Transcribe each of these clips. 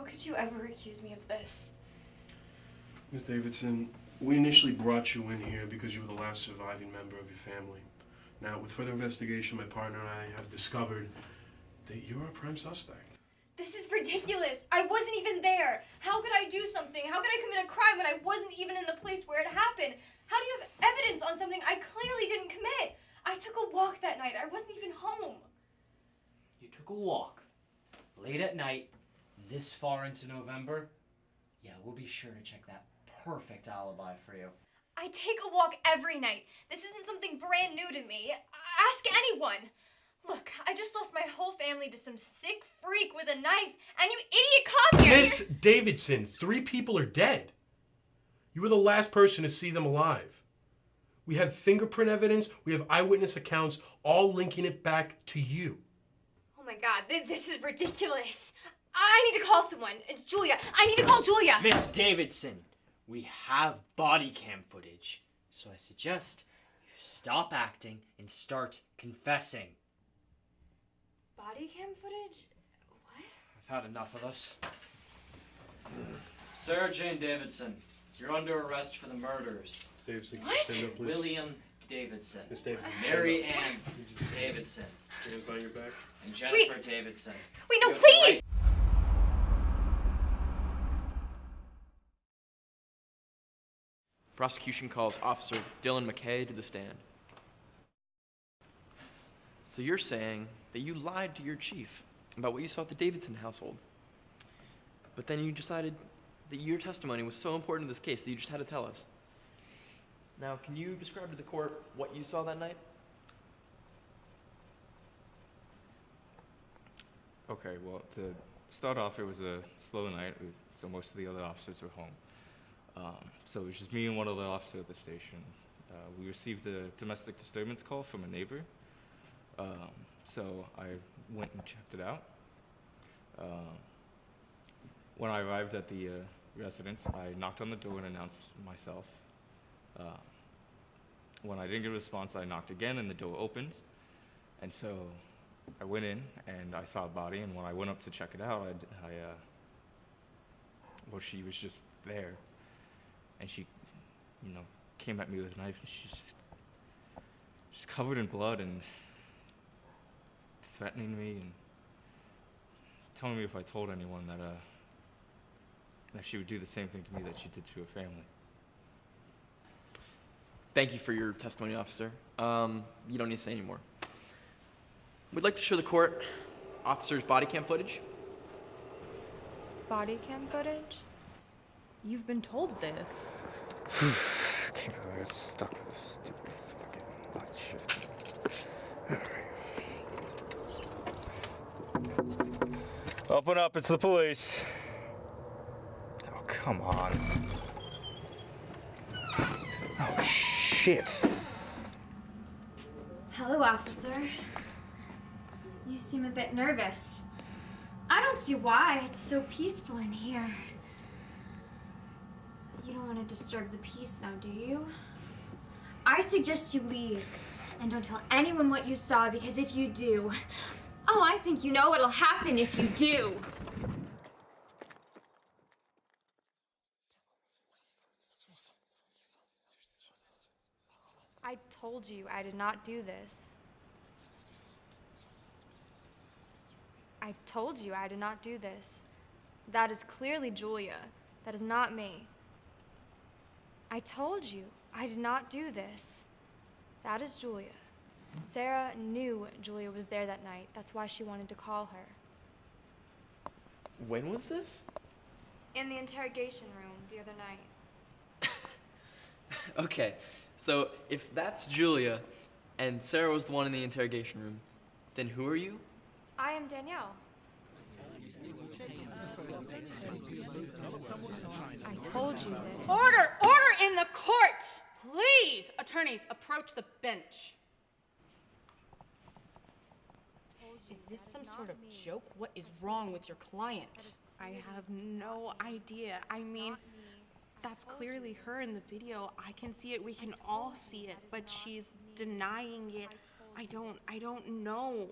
could you ever accuse me of this? Ms. Davidson, we initially brought you in here because you were the last surviving member of your family. Now, with further investigation, my partner and I have discovered that you're a prime suspect. This is ridiculous. I wasn't even there. How could I do something? How could I commit a crime when I wasn't even in the place where it happened? How do you have evidence on something I clearly didn't commit? I took a walk that night. I wasn't even home. You took a walk late at night, this far into November? Yeah, we'll be sure to check that perfect alibi for you. I take a walk every night. This isn't something brand new to me. Ask anyone. Look, I just lost my whole family to some sick freak with a knife, and you idiot cop here! Miss Davidson, 3 people are dead. You were the last person to see them alive. We have fingerprint evidence, we have eyewitness accounts, all linking it back to you. Oh my God, this is ridiculous. I need to call someone. It's Julia. I need to call Julia. Miss Davidson, we have body cam footage, so I suggest you stop acting and start confessing. Body cam footage? What? I've had enough of this. Sarah Jane Davidson, you're under arrest for the murders. Davidson, What? stand up, please. William Davidson, Miss Davidson, Mary stand Ann Davidson, up. Hands behind your back. and Jennifer Davidson. Wait, no, You have the please! right- Prosecution calls Officer Dylan McKay to the stand. So you're saying that you lied to your chief about what you saw at the Davidson household, but then you decided that your testimony was so important in this case that you just had to tell us. Now, can you describe to the court what you saw that night? Okay, well, to start off, it was a slow night, so most of the other officers were home. So it was just me and one other officer at the station. We received a domestic disturbance call from a neighbor, so I went and checked it out. When I arrived at the residence, I knocked on the door and announced myself. When I didn't get a response, I knocked again and the door opened. And so I went in and I saw a body, and when I went up to check it out, well, she was just there. And she, came at me with a knife, and she's just covered in blood and threatening me and telling me if I told anyone that she would do the same thing to me that she did to her family. Thank you for your testimony, officer. You don't need to say anymore. We'd like to show the court officer's body cam footage. Body cam footage? You've been told this. Can't believe I got stuck with this stupid fucking butt shit. Alright. Open up, it's the police. Oh, come on. Oh, shit. Hello, officer. You seem a bit nervous. I don't see why. It's so peaceful in here. You don't want to disturb the peace now, do you? I suggest you leave and don't tell anyone what you saw, because if you do, oh, I think you know what'll happen if you do. I told you I did not do this. I told you I did not do this. That is clearly Julia. That is not me. I told you I did not do this. That is Julia. Sarah knew Julia was there that night. That's why she wanted to call her. When was this? In the interrogation room the other night. Okay, so if that's Julia and Sarah was the one in the interrogation room, then who are you? I am Danielle. I told you this. Order! Order in the court! Please, attorneys, approach the bench. Is this some sort of joke? What is wrong with your client? I have no idea. I mean, that's clearly her in the video. I can see it. We can all see it, but she's denying it. I don't know.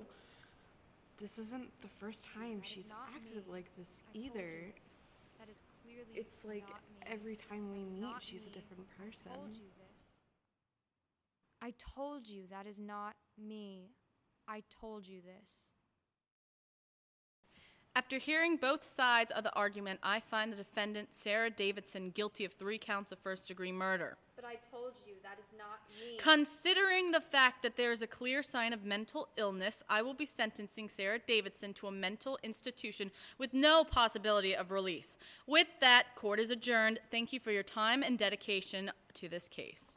this isn't the first time That is she's not acted me. like this I told you either. this. That is clearly It's like not me. every time we That's meet, not she's a me. different I person. told you this. I told you that is not me. I told you this. After hearing both sides of the argument, I find the defendant, Sarah Davidson, guilty of 3 counts of first-degree murder. But I told you that is not me. Considering the fact that there is a clear sign of mental illness, I will be sentencing Sarah Davidson to a mental institution with no possibility of release. With that, court is adjourned. Thank you for your time and dedication to this case.